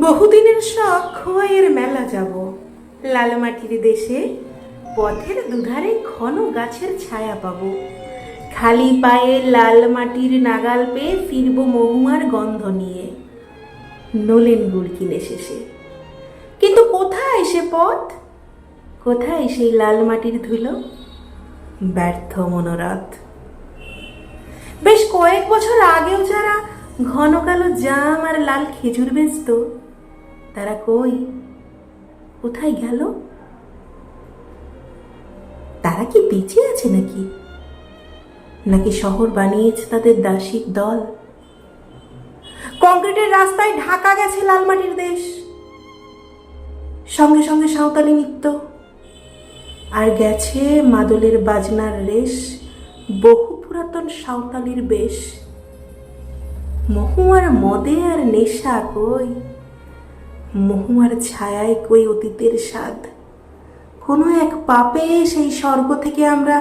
বহুদিনের শখ খোয়াইয়ের মেলা যাব। লাল মাটির দেশে পথের দুধারে ঘন গাছের ছায়া পাবো। খালি পায়ে লাল মাটির নাগাল পেয়ে ফিরব মহুয়ার গন্ধ নিয়ে, নলেন গুড় কিনে শেষে। কিন্তু কোথায় সে পথ, কোথায় সেই লাল মাটির ধুলো? ব্যর্থ মনোরথ। বেশ কয়েক বছর আগেও যারা ঘন কালো জাম আর লাল খেজুর বেচত, তারা কই, কোথায় গেল? তারা কি বেঁচে আছে নাকি, নাকি শহর বানিয়েছে তাদের দাসিক দল? কংক্রিটের রাস্তায় ঢাকা গেছে লাল মাটির দেশ, সঙ্গে সঙ্গে সাঁওতালি নৃত্য, আর গেছে মাদলের বাজনার রেশ, বহু পুরাতন সাঁওতালির বেশ। মহুয়ার মদে আর নেশা কই, মহুয়ার ছায়ায় কই অতীতের স্বাদ? কোনো এক পাপে সেই স্বর্গ থেকে আমরা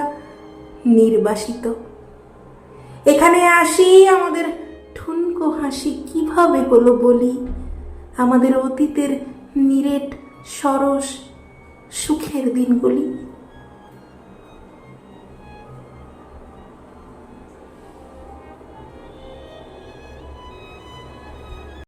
নির্বাসিত। এখানে আসি আমাদের ঠুনকো হাসি কিভাবে হলো বলি, আমাদের অতীতের নিরেট সরস সুখের দিনগুলি।